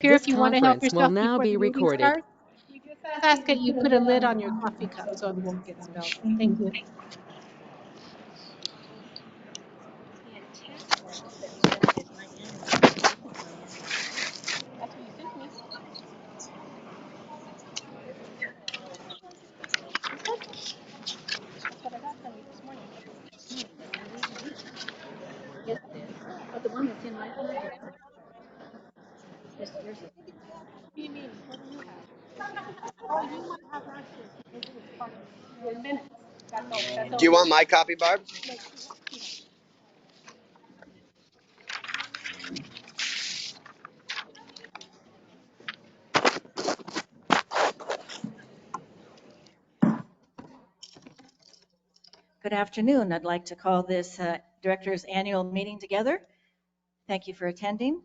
Here, This if you want to help conference will yourself now before be the meeting recorded. starts, just ask that you put a lid on your coffee cup so it won't get spilled. Thank you. But the one that's in my packet. What do you mean? What do you have? Oh, you want to have actually because it was part of your minutes. That's all. That's all. Do you want my copy, Barb? Good afternoon. I'd like to call this Director's Annual Meeting together. Thank you for attending.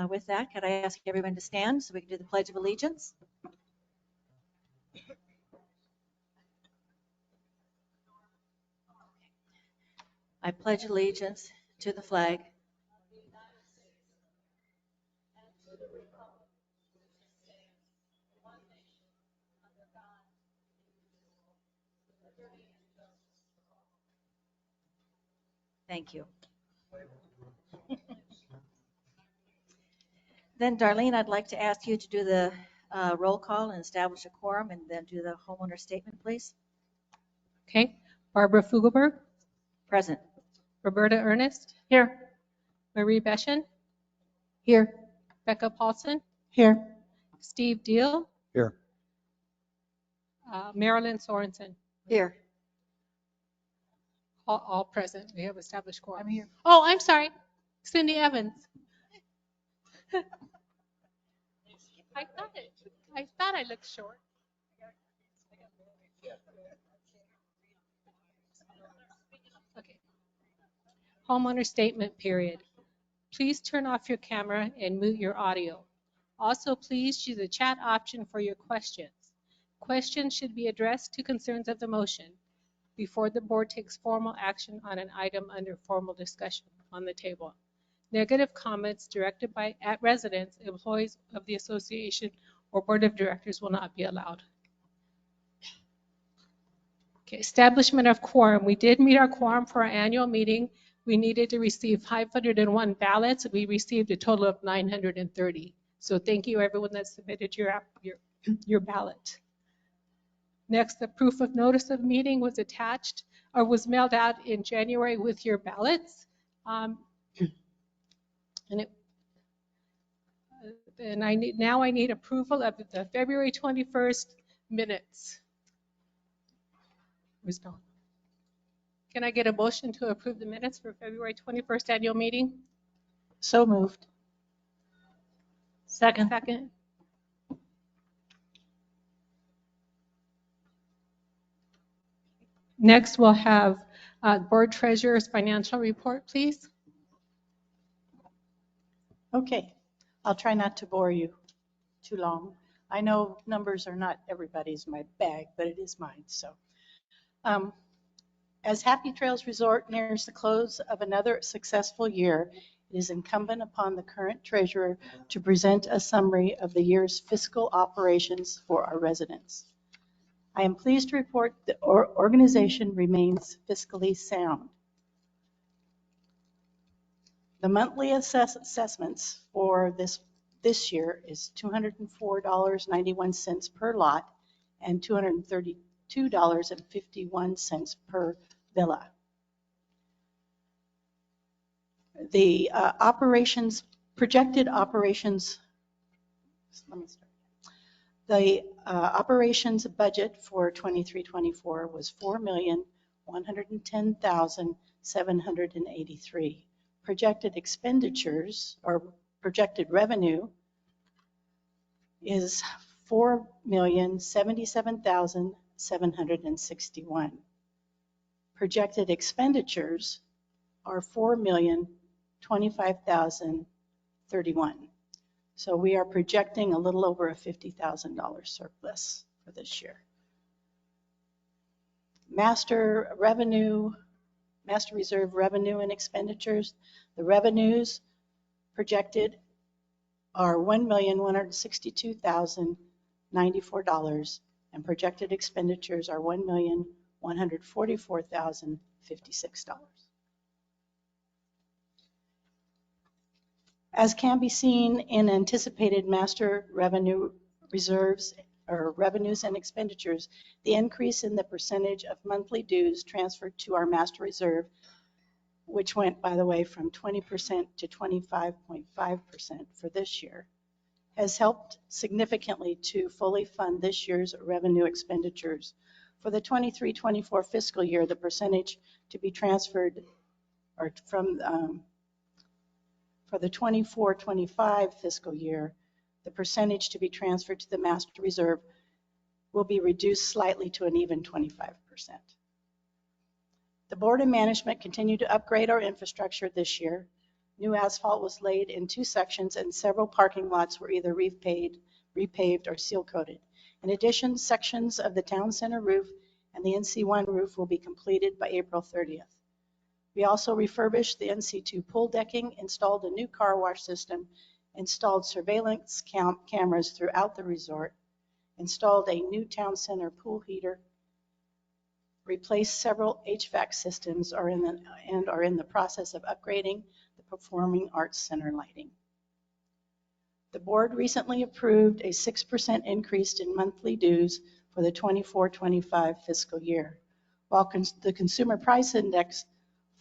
With that, could I ask everyone to stand so we can do the Pledge of Allegiance? I pledge allegiance to the flag Thank you. Then, Darlene, I'd like to ask you to do the roll call and establish a quorum, and then do the homeowner statement, please. Okay. Barbara Fugelberg, Present. Roberta Ernest. Here. Marie Beschen. Here. Becca Paulson. Here. Steve Deal. Here. Marilyn Sorensen. Here. All present. We have established quorum. I'm here. Oh, I'm sorry. Cindy Evans. I thought I looked short. Okay. Homeowner statement period. Please turn off your camera and mute your audio. Also, please use the chat option for your questions. Questions should be addressed to concerns of the motion before the board takes formal action on an item under formal discussion on the table. Negative comments directed at residents, employees of the association, or board of directors will not be allowed. Okay, establishment of quorum. We did meet our quorum for our annual meeting. We needed to receive 501 ballots. We received a total of 930. So thank you everyone that submitted your ballot. Next, the proof of notice of meeting was attached or was mailed out in January with your ballots. Now I need approval of the February 21st minutes. Where's Dawn? Can I get a motion to approve the minutes for February 21st annual meeting? So moved. Second. Second. Next, we'll have board treasurer's financial report, please. Okay, I'll try not to bore you too long. I know numbers are not everybody's my bag, but it is mine. So, as Happy Trails Resort nears the close of another successful year, it is incumbent upon the current treasurer to present a summary of the year's fiscal operations for our residents. I am pleased to report that our organization remains fiscally sound. The monthly assessments for this year is $204.91 per lot and $232.51 per villa. The projected operations, let me start. The operations budget for 23-24 was $4,110,783. Projected expenditures or projected revenue is $4,077,761. Projected expenditures are $4,025,031. So we are projecting a little over a $50,000 surplus for this year. Master reserve revenue and expenditures. The revenues projected are $1,162,094, and projected expenditures are $1,144,056. As can be seen in anticipated master revenue reserves or revenues and expenditures, the increase in the percentage of monthly dues transferred to our master reserve, which went, by the way, from 20% to 25.5% for this year, has helped significantly to fully fund this year's revenue expenditures. For the 23-24 fiscal year, the percentage to be transferred or for the 24-25 fiscal year, the percentage to be transferred to the master reserve will be reduced slightly to an even 25%. The board and management continue to upgrade our infrastructure this year. New asphalt was laid in 2 sections and several parking lots were either repaved or seal coated. In addition, sections of the town center roof and the NC1 roof will be completed by April 30th. We also refurbished the NC2 pool decking, installed a new car wash system, installed surveillance cameras throughout the resort, installed a new town center pool heater, replaced several HVAC systems and are in the process of upgrading the Performing Arts Center lighting. The board recently approved a 6% increase in monthly dues for the 24-25 fiscal year. While the consumer price index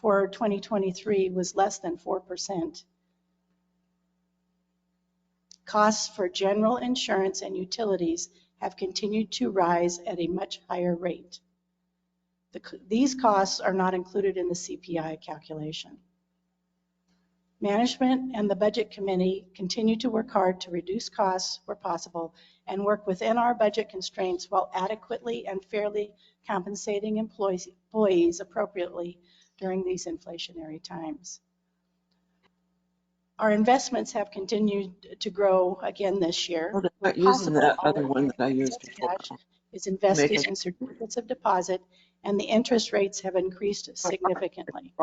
for 2023 was less than 4%, costs for general insurance and utilities have continued to rise at a much higher rate. These costs are not included in the CPI calculation. Management and the Budget Committee continue to work hard to reduce costs where possible and work within our budget constraints while adequately and fairly compensating employees appropriately during these inflationary times. Our investments have continued to grow again this year. Oh, they're not using that other one that I used before. Is invested in certificates of deposit, and the interest rates have increased significantly.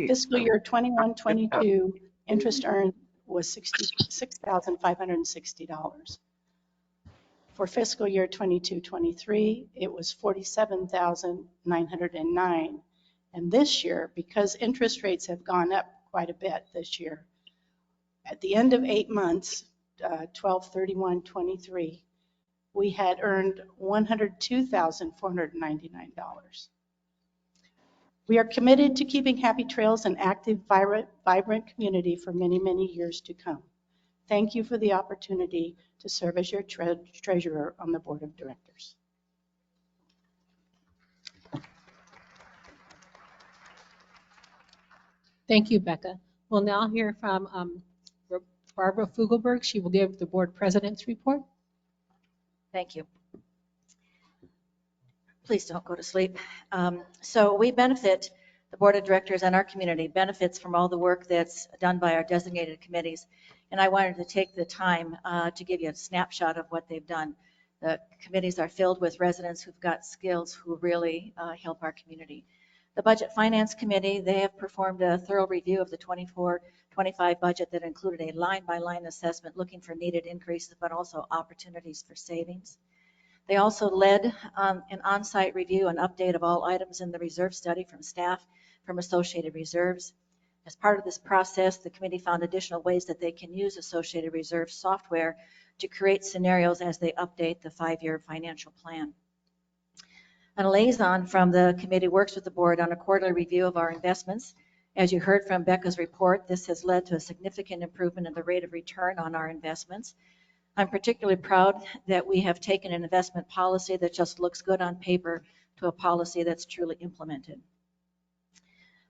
Fiscal year 21-22 interest earned was $66,560. For fiscal year 22-23, it was $47,909. And this year, because interest rates have gone up quite a bit this year, at the end of 8 months, 12/31/23, we had earned $102,499. We are committed to keeping Happy Trails an active, vibrant community for many, many years to come. Thank you for the opportunity to serve as your treasurer on the board of directors. Thank you, Becca. We'll now hear from Barbara Fugelberg. She will give the board president's report. Thank you. Please don't go to sleep. So we benefit, the board of directors and our community benefits from all the work that's done by our designated committees. And I wanted to take the time to give you a snapshot of what they've done. The committees are filled with residents who've got skills who really help our community. The Budget Finance Committee, they have performed a thorough review of the 24-25 budget that included a line-by-line assessment looking for needed increases, but also opportunities for savings. They also led an on-site review and update of all items in the reserve study from staff from Associated Reserves. As part of this process, the committee found additional ways that they can use Associated Reserves software to create scenarios as they update the 5-year financial plan. A liaison from the committee works with the board on a quarterly review of our investments. As you heard from Becca's report, this has led to a significant improvement in the rate of return on our investments. I'm particularly proud that we have taken an investment policy that just looks good on paper to a policy that's truly implemented.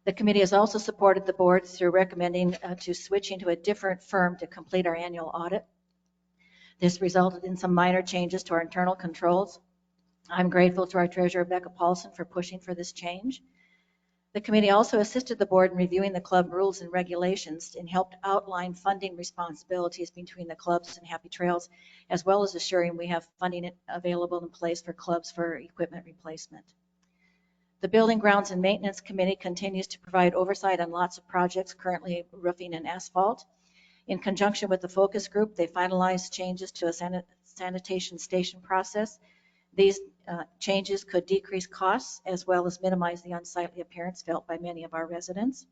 The committee has also supported the board through recommending to switching to a different firm to complete our annual audit. This resulted in some minor changes to our internal controls. I'm grateful to our treasurer, Becca Paulson, for pushing for this change. The committee also assisted the board in reviewing the club rules and regulations and helped outline funding responsibilities between the clubs and Happy Trails, as well as assuring we have funding available in place for clubs for equipment replacement. The Building, Grounds, and Maintenance Committee continues to provide oversight on lots of projects, currently roofing and asphalt. In conjunction with the focus group, they finalized changes to a sanitation station process. These changes could decrease costs as well as minimize the unsightly appearance felt by many of our residents.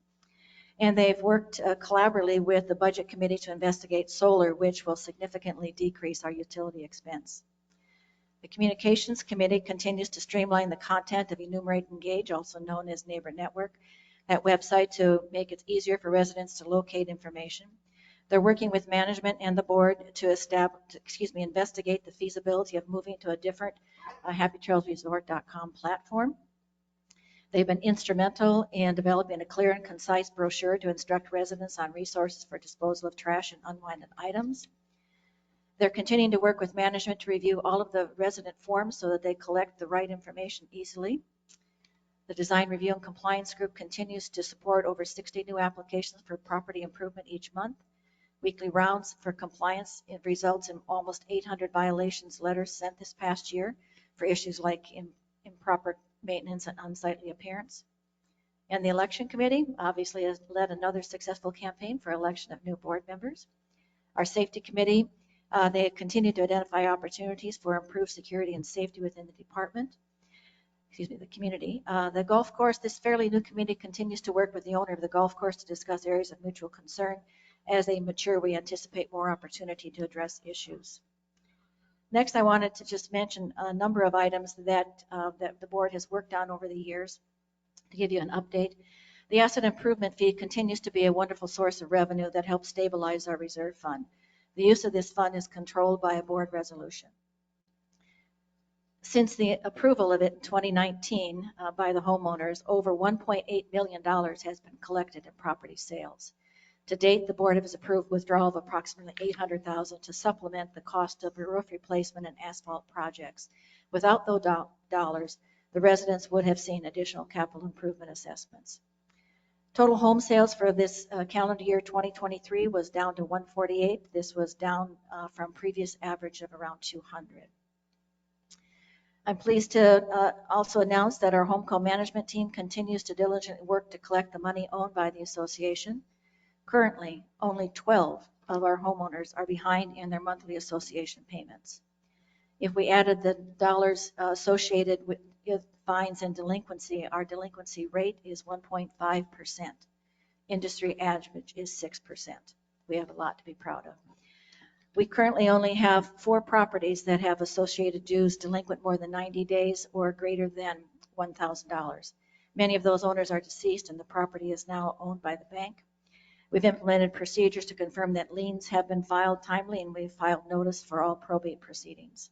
And they've worked collaboratively with the Budget Committee to investigate solar, which will significantly decrease our utility expense. The Communications Committee continues to streamline the content of Enumerate Engage, also known as Neighbor Network, that website to make it easier for residents to locate information. They're working with management and the board to investigate the feasibility of moving to a different happytrailsresort.com platform. They've been instrumental in developing a clear and concise brochure to instruct residents on resources for disposal of trash and unwanted items. They're continuing to work with management to review all of the resident forms so that they collect the right information easily. The Design Review and Compliance Group continues to support over 60 new applications for property improvement each month. Weekly rounds for compliance, it results in almost 800 violations letters sent this past year for issues like improper maintenance and unsightly appearance. And the Election Committee obviously has led another successful campaign for election of new board members. Our Safety Committee, they continue to identify opportunities for improved security and safety within the department. The community. The golf course, this fairly new committee continues to work with the owner of the golf course to discuss areas of mutual concern. As they mature, we anticipate more opportunity to address issues. Next, I wanted to just mention a number of items that the board has worked on over the years to give you an update. The asset improvement fee continues to be a wonderful source of revenue that helps stabilize our reserve fund. The use of this fund is controlled by a board resolution. Since the approval of it in 2019 by the homeowners, over $1.8 million has been collected in property sales. To date, the board has approved withdrawal of approximately $800,000 to supplement the cost of roof replacement and asphalt projects. Without those dollars, the residents would have seen additional capital improvement assessments. Total home sales for this calendar year 2023 was down to 148. This was down from previous average of around 200. I'm pleased to also announce that our home co-management team continues to diligently work to collect the money owned by the association. Currently, only 12 of our homeowners are behind in their monthly association payments. If we added the dollars associated with fines and delinquency, our delinquency rate is 1.5%. Industry average is 6%. We have a lot to be proud of. We currently only have 4 properties that have associated dues delinquent more than 90 days or greater than $1,000. Many of those owners are deceased and the property is now owned by the bank. We've implemented procedures to confirm that liens have been filed timely, and we've filed notice for all probate proceedings.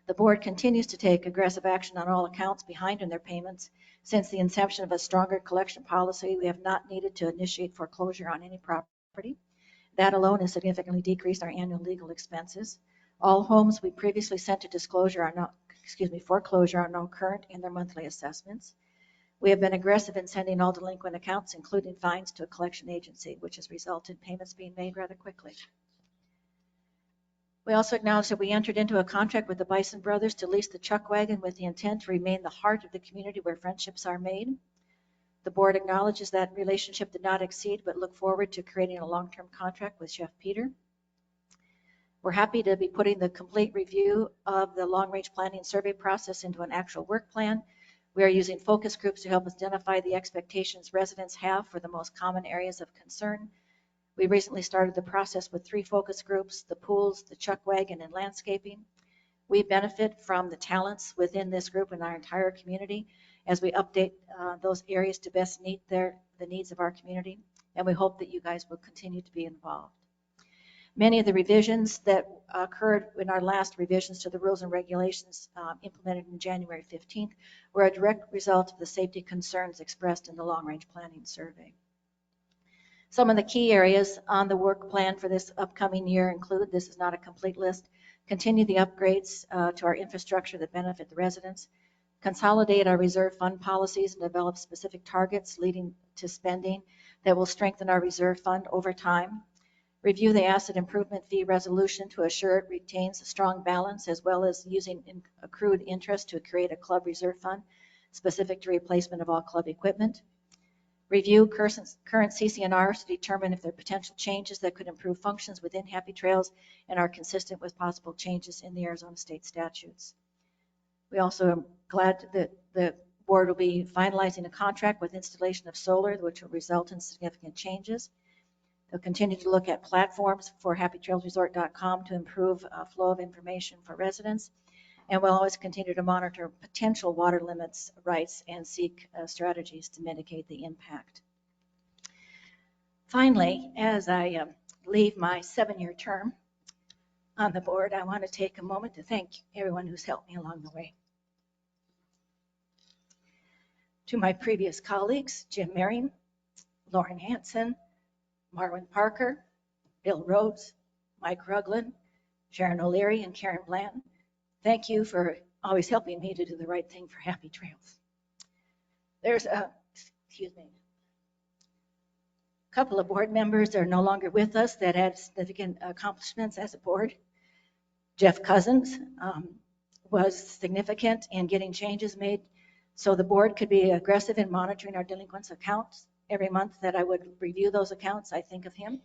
The board continues to take aggressive action on all accounts behind in their payments. Since the inception of a stronger collection policy, we have not needed to initiate foreclosure on any property. That alone has significantly decreased our annual legal expenses. All homes we previously sent to foreclosure are now current in their monthly assessments. We have been aggressive in sending all delinquent accounts, including fines, to a collection agency, which has resulted in payments being made rather quickly. We also acknowledge that we entered into a contract with the Bison Brothers to lease the chuck wagon with the intent to remain the heart of the community where friendships are made. The board acknowledges that relationship did not exceed, but look forward to creating a long-term contract with Chef Peter. We're happy to be putting the complete review of the long-range planning survey process into an actual work plan. We are using focus groups to help us identify the expectations residents have for the most common areas of concern. We recently started the process with 3 focus groups: the pools, the chuck wagon, and landscaping. We benefit from the talents within this group and our entire community as we update those areas to best meet the needs of our community, and we hope that you guys will continue to be involved. Many of the revisions that occurred in our last revisions to the rules and regulations implemented in January 15th were a direct result of the safety concerns expressed in the long-range planning survey. Some of the key areas on the work plan for this upcoming year include, this is not a complete list, continue the upgrades to our infrastructure that benefit the residents, consolidate our reserve fund policies and develop specific targets leading to spending that will strengthen our reserve fund over time, review the asset improvement fee resolution to assure it retains a strong balance, as well as using accrued interest to create a club reserve fund specific to replacement of all club equipment, Review current CCNRs to determine if there are potential changes that could improve functions within Happy Trails and are consistent with possible changes in the Arizona state statutes. We also are glad that the board will be finalizing a contract with installation of solar, which will result in significant changes. They'll continue to look at platforms for happytrailsresort.com to improve flow of information for residents. And we'll always continue to monitor potential water limits rights and seek strategies to mitigate the impact. Finally, as I leave my 7-year term on the board, I want to take a moment to thank everyone who's helped me along the way. To my previous colleagues, Jim Merriam, Lauren Hansen, Marwin Parker, Bill Rhodes, Mike Ruglin, Sharon O'Leary, and Karen Blanton, thank you for always helping me to do the right thing for Happy Trails. There's a couple of board members that are no longer with us that had significant accomplishments as a board. Jeff Cousins was significant in getting changes made so the board could be aggressive in monitoring our delinquents accounts. Every month that I would review those accounts, I think of him.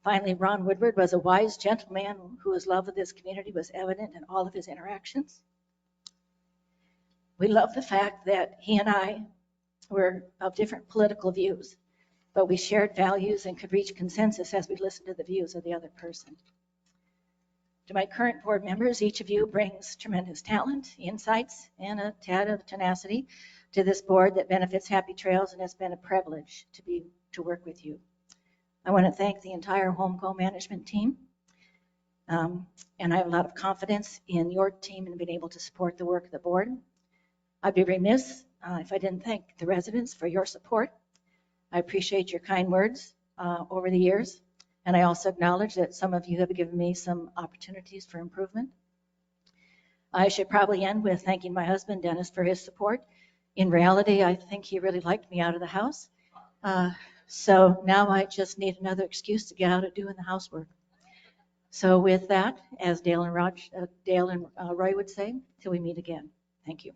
Finally, Ron Woodward was a wise gentleman whose love of this community was evident in all of his interactions. We love the fact that he and I were of different political views, but we shared values and could reach consensus as we listened to the views of the other person. To my current board members, each of you brings tremendous talent, insights, and a tad of tenacity to this board that benefits Happy Trails, and it's been a privilege to work with you. I want to thank the entire Homeco management team, and I have a lot of confidence in your team and being able to support the work of the board. I'd be remiss if I didn't thank the residents for your support. I appreciate your kind words over the years, and I also acknowledge that some of you have given me some opportunities for improvement. I should probably end with thanking my husband, Dennis, for his support. In reality, I think he really liked me out of the house. So now I just need another excuse to get out of doing the housework. So with that, as Dale and Roy would say, till we meet again. Thank you.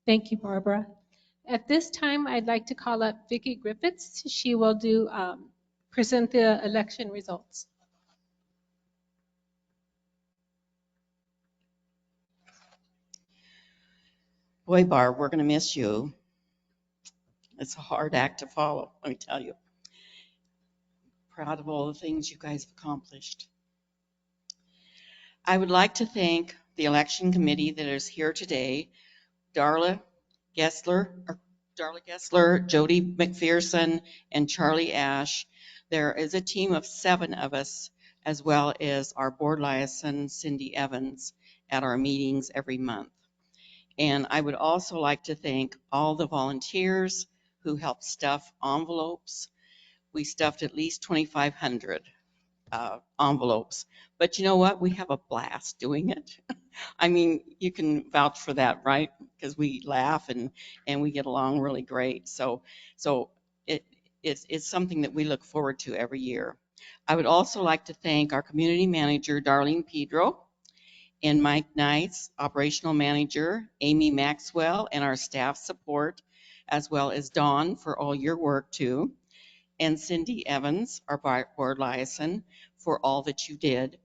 Thank you, Barbara. At this time, I'd like to call up Vicki Griffiths. She will present the election results. Boy, Barb, we're going to miss you. It's a hard act to follow, let me tell you. Proud of all the things you guys have accomplished. I would like to thank the election committee that is here today, Darla Gessler, Jody McPherson, and Charlie Ash. There is a team of 7 of us, as well as our board liaison, Cindy Evans, at our meetings every month. And I would also like to thank all the volunteers who helped stuff envelopes. We stuffed at least 2,500 envelopes. But you know what? We have a blast doing it. I mean, you can vouch for that, right? Because we laugh and we get along really great. So it's something that we look forward to every year. I would also like to thank our community manager, Darlene Pedro, and Mike Knights, operational manager, Amy Maxwell, and our staff support, as well as Dawn for all your work too, and Cindy Evans, our board liaison, for all that you did.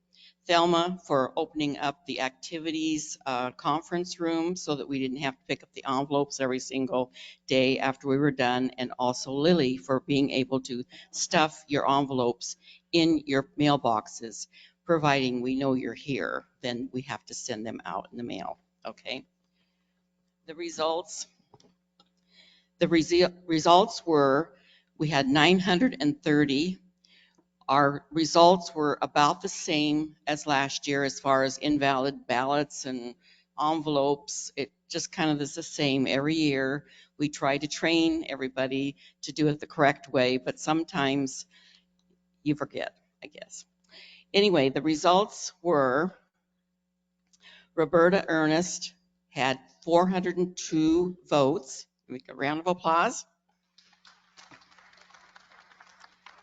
Thelma for opening up the activities conference room so that we didn't have to pick up the envelopes every single day after we were done, and also Lily for being able to stuff your envelopes in your mailboxes. Providing we know you're here, then we have to send them out in the mail, okay? The results were, we had 930. Our results were about the same as last year as far as invalid ballots and envelopes. It just kind of is the same every year. We try to train everybody to do it the correct way, but sometimes you forget, I guess. Anyway, the results were Roberta Ernest had 402 votes. Give me a round of applause.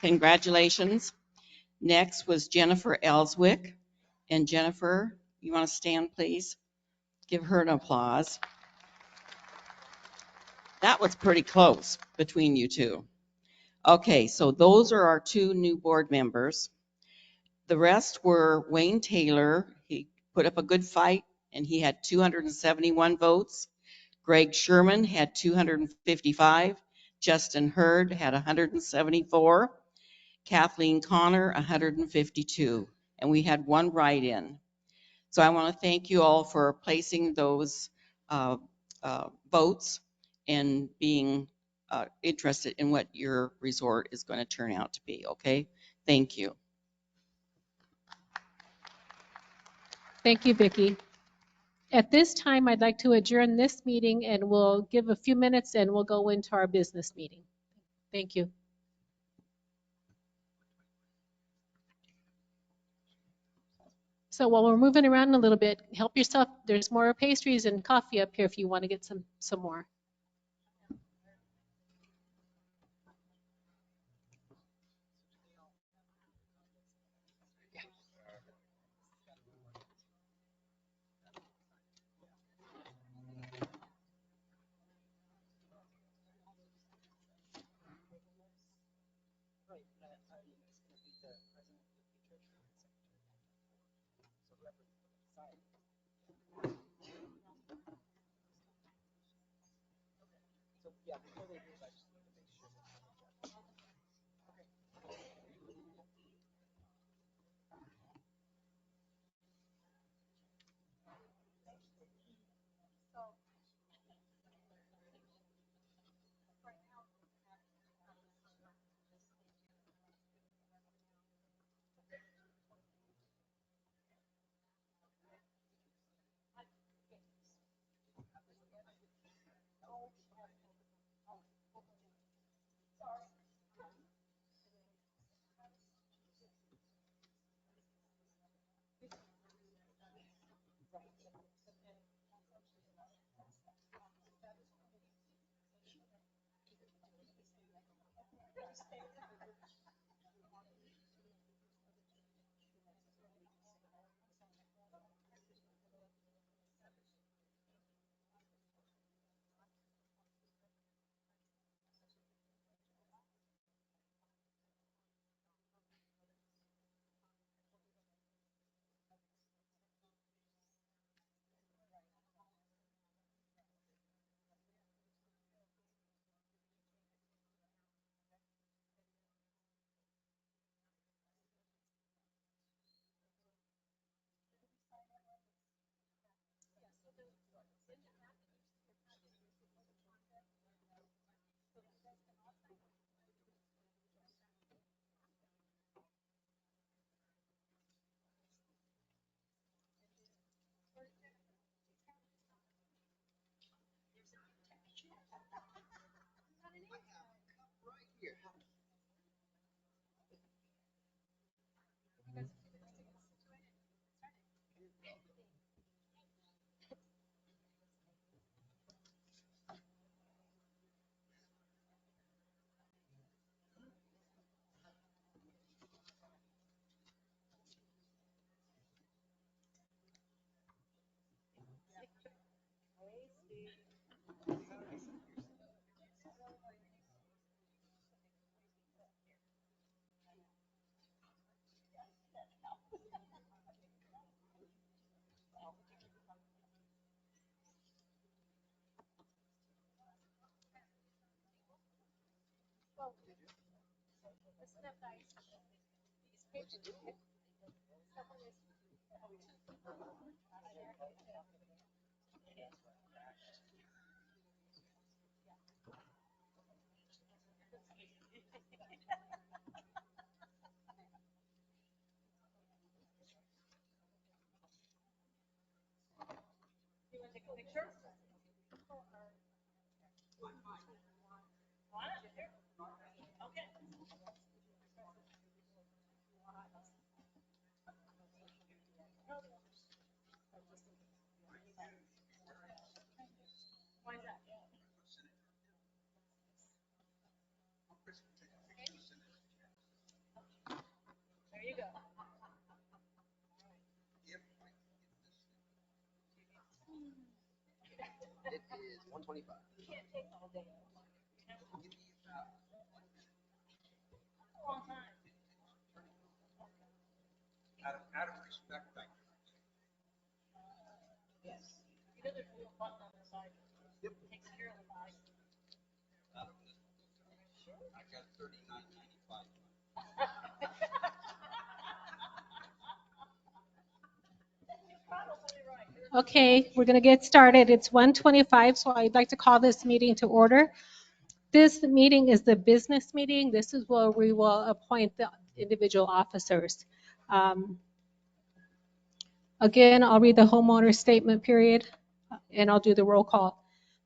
Congratulations. Next was Jennifer Ellswick. And Jennifer, you want to stand, please? Give her an applause. That was pretty close between you two. Okay, so those are our two new board members. The rest were Wayne Taylor. He put up a good fight, and he had 271 votes. Greg Sherman had 255. Justin Hurd had 174. Kathleen Connor, 152. And we had one write-in. So I want to thank you all for placing those votes and being interested in what your resort is going to turn out to be, okay? Thank you. Thank you, Vicki. At this time, I'd like to adjourn this meeting and we'll give a few minutes and we'll go into our business meeting. Thank you. So while we're moving around a little bit, help yourself. There's more pastries and coffee up here if you want to get some more. Okay, we're going to get started. It's 1:25, so I'd like to call this meeting to order. This meeting is the business meeting. This is where we will appoint the individual officers. Again, I'll read the homeowner statement period, and I'll do the roll call.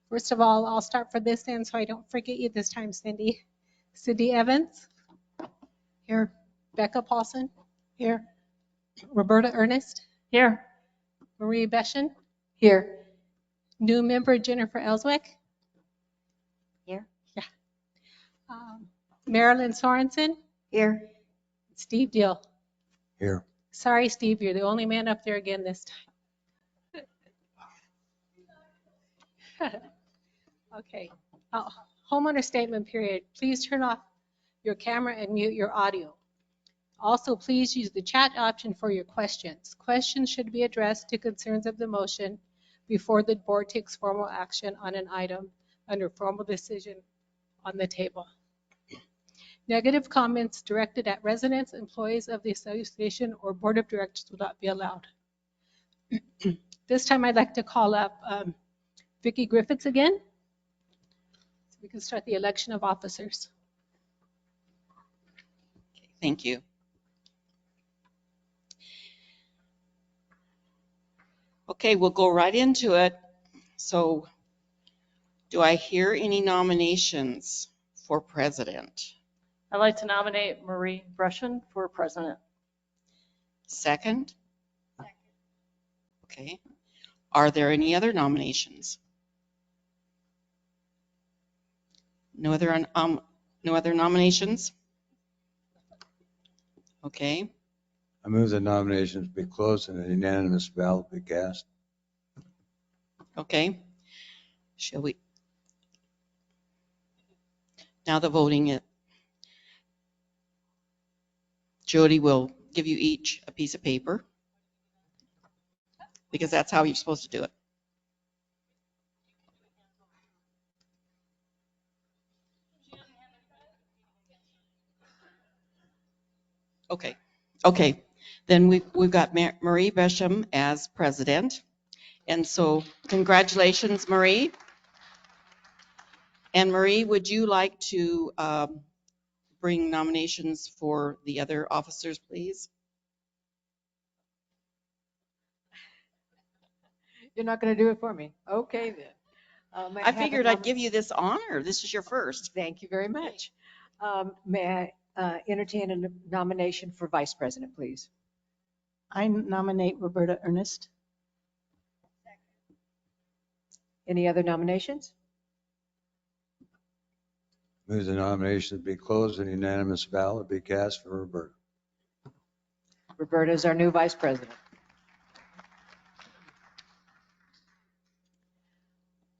First of all, I'll start for this end so I don't forget you this time, Cindy. Cindy Evans. Here. Becca Paulson. Here. Roberta Ernest. Here. Marie Beschen. Here. New member Jennifer Ellswick. Here. Yeah. Marilyn Sorensen. Here. Steve Deal. Here. Sorry, Steve, you're the only man up there again this time. Okay. Homeowner statement period. Please turn off your camera and mute your audio. Also, please use the chat option for your questions. Questions should be addressed to concerns of the motion before the board takes formal action on an item under formal decision on the table. Negative comments directed at residents, employees of the association, or board of directors will not be allowed. This time I'd like to call up Vicki Griffiths again, so we can start the election of officers. Thank you. Okay, we'll go right into it. So, do I hear any nominations for president? I'd like to nominate Marie Beschen for president. Second? Okay. Are there any other nominations? No other nominations? Okay. I move the nominations be closed and a unanimous ballot be cast. Okay. Shall we? Now the voting. Jody will give you each a piece of paper because that's how you're supposed to do it. Okay. Okay. Then we've got Marie Beschen as president. And so congratulations, Marie. And Marie, would you like to bring nominations for the other officers, please? You're not going to do it for me. Okay, then. I figured I'd give you this honor. This is your first. Thank you very much. May I entertain a nomination for vice president, please? I nominate Roberta Ernest. Any other nominations? Move the nominations be closed and a unanimous ballot be cast for Roberta. Roberta is our new vice president.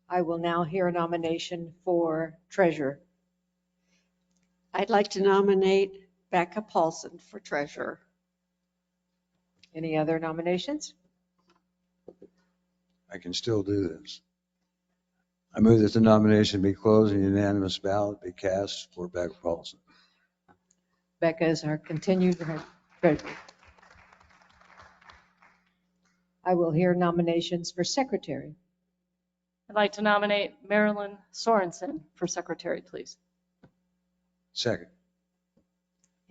I will now hear a nomination for treasurer. I'd like to nominate Becca Paulson for treasurer. Any other nominations? I can still do this. I move that the nomination be closed and a unanimous ballot be cast for Becca Paulson. Becca is our continued treasurer. I will hear nominations for secretary. I'd like to nominate Marilyn Sorensen for secretary, please. Second.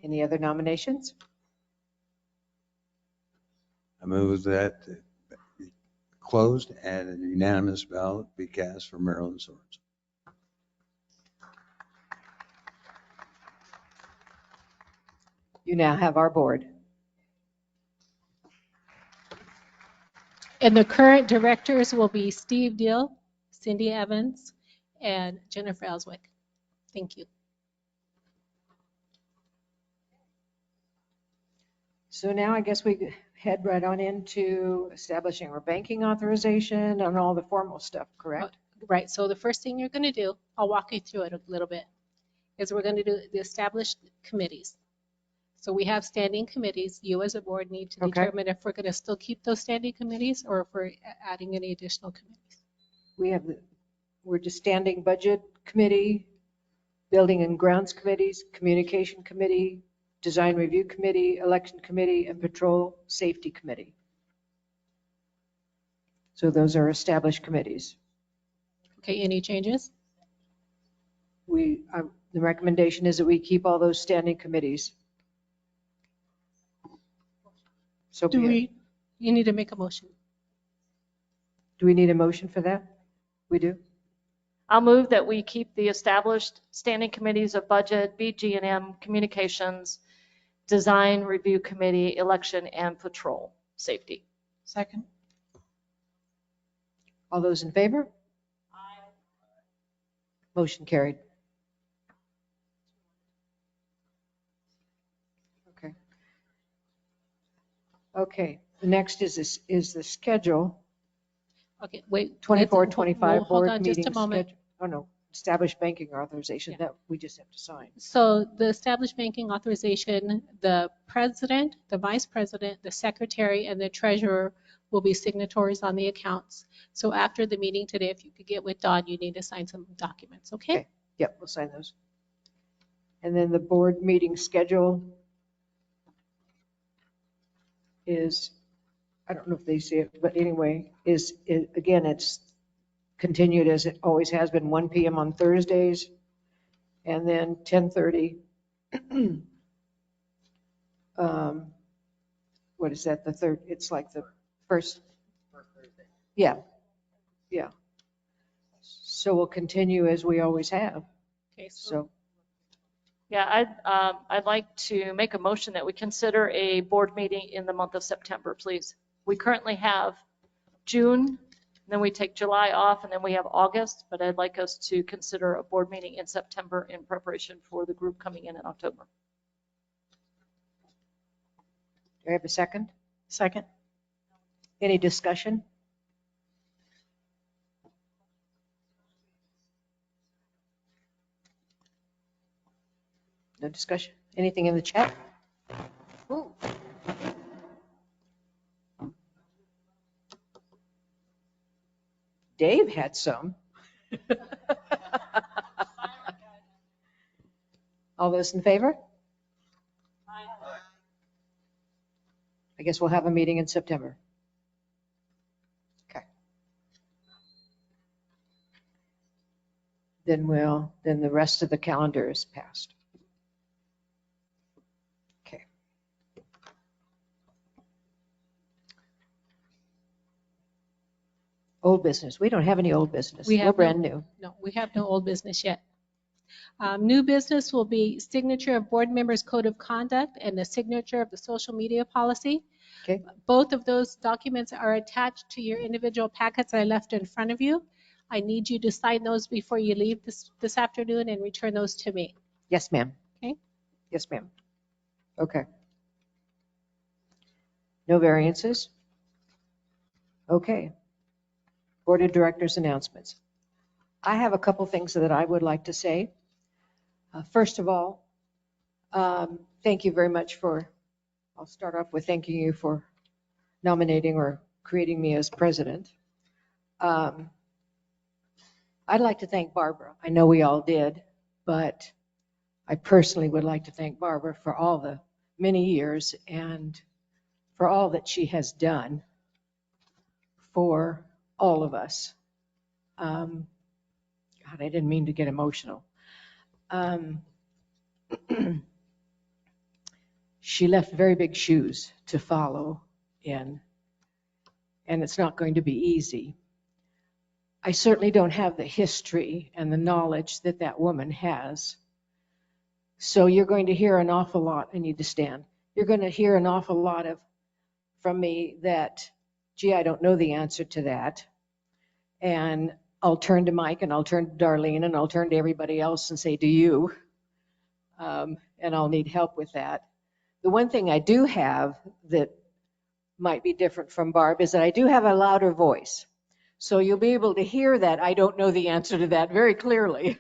Any other nominations? I move that it be closed and a unanimous ballot be cast for Marilyn Sorensen. You now have our board. And the current directors will be Steve Deal, Cindy Evans, and Jennifer Ellswick. Thank you. So now I guess we head right on into establishing our banking authorization and all the formal stuff, correct? Right, so the first thing you're going to do, I'll walk you through it a little bit, is we're going to do the established committees. So we have standing committees. You as a board need to Okay. determine if we're going to still keep those standing committees or if we're adding any additional committees. We're just standing budget committee, building and grounds committees, communication committee, design review committee, election committee, and patrol safety committee. So those are established committees. Okay, any changes? The recommendation is that we keep all those standing committees. So You need to make a motion. do we need a motion for that? We do? I'll move that we keep the established standing committees of budget, BG&M, communications, design review committee, election, and patrol safety. Second. All those in favor? Aye. Motion carried. Okay. Okay, the next is the schedule, Okay, wait. 24, let's- 25 hold board on just meeting a moment. schedule. Oh, no, established banking authorization Yeah. that we just have to sign. So the established banking authorization, the president, the vice president, the secretary, and the treasurer will be signatories on the accounts. So after the meeting today, if you could get with Dawn, you need to sign some documents, okay? Okay. Yep, we'll sign those. And then the board meeting schedule is, I don't know if they see it, but anyway, again, it's continued as it always has been, 1 p.m. on Thursdays, and then 10:30. What is that, the third? It's like the first Thursday. Yeah, yeah. So we'll continue as we always have. Okay, So Yeah, I'd like to make a motion that we consider a board meeting in the month of September, please. We currently have June, then we take July off, and then we have August, but I'd like us to consider a board meeting in September in preparation for the group coming in October. do I have a second? Second. Any discussion? No discussion? Anything in the chat? Ooh. Dave had some. All those in favor? I guess we'll have a meeting in September. Okay. Then the rest of the calendar is passed. Okay. Old business. We don't have any old business. We're brand new. No, we have no old business yet. New business will be signature of board members' code of conduct and the signature of the social media policy. Okay. Both of those documents are attached to your individual packets I left in front of you. I need you to sign those before you leave this afternoon and return those to me. Yes, ma'am. Okay. Yes, ma'am. Okay. No variances? Okay. Board of Directors announcements. I have a couple things that I would like to say. First of all, thank you very much I'll start off with thanking you for nominating or creating me as president. I'd like to thank Barbara. I know we all did, but I personally would like to thank Barbara for all the many years and for all that she has done for all of us. God, I didn't mean to get emotional. She left very big shoes to follow in, and it's not going to be easy. I certainly don't have the history and the knowledge that that woman has. So you're going to hear an awful lot. I need to stand. You're going to hear an awful lot from me that, gee, I don't know the answer to that. And I'll turn to Mike and I'll turn to Darlene and I'll turn to everybody else and say, do you? And I'll need help with that. The one thing I do have that might be different from Barb is that I do have a louder voice. So you'll be able to hear that I don't know the answer to that very clearly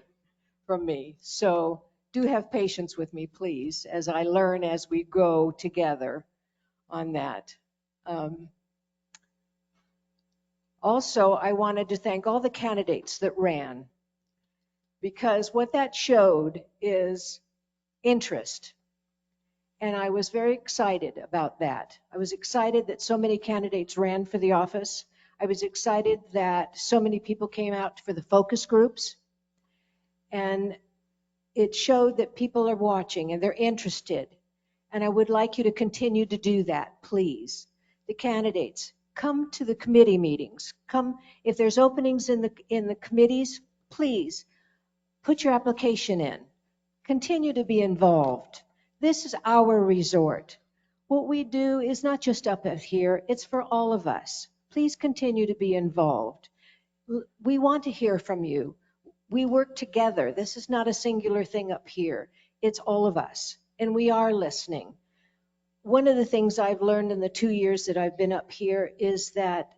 from me. So do have patience with me, please, as I learn as we go together on that. Also, I wanted to thank all the candidates that ran, because what that showed is interest. And I was very excited about that. I was excited that so many candidates ran for the office. I was excited that so many people came out for the focus groups. And it showed that people are watching and they're interested. And I would like you to continue to do that, please. The candidates, come to the committee meetings. Come, if there's openings in the committees, please put your application in. Continue to be involved. This is our resort. What we do is not just up here, it's for all of us. Please continue to be involved. We want to hear from you. We work together. This is not a singular thing up here. It's all of us, and we are listening. One of the things I've learned in the 2 years that I've been up here is that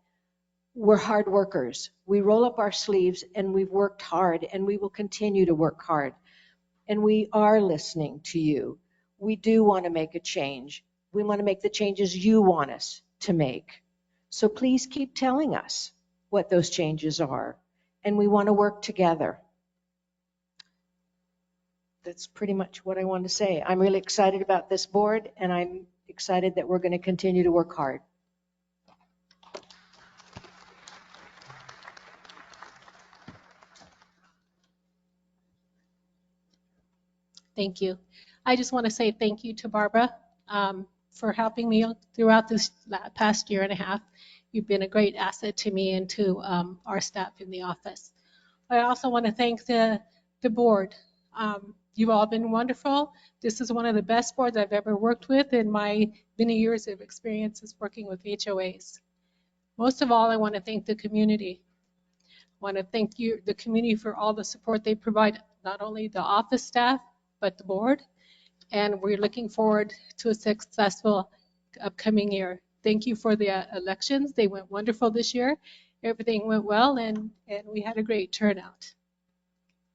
we're hard workers. We roll up our sleeves and we've worked hard, and we will continue to work hard. And we are listening to you. We do want to make a change. We want to make the changes you want us to make. So please keep telling us what those changes are. And we want to work together. That's pretty much what I want to say. I'm really excited about this board, and I'm excited that we're going to continue to work hard. Thank you. I just want to say thank you to Barbara for helping me throughout this past year and a half. You've been a great asset to me and to our staff in the office. I also want to thank the board. You've all been wonderful. This is one of the best boards I've ever worked with in my many years of experiences working with HOAs. Most of all, I want to thank the community. I want to thank you, the community, for all the support they provide, not only the office staff, but the board. And we're looking forward to a successful upcoming year. Thank you for the elections. They went wonderful this year. Everything went well, and we had a great turnout.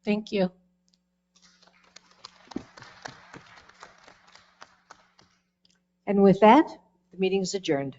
Thank you. And with that, the meeting is adjourned.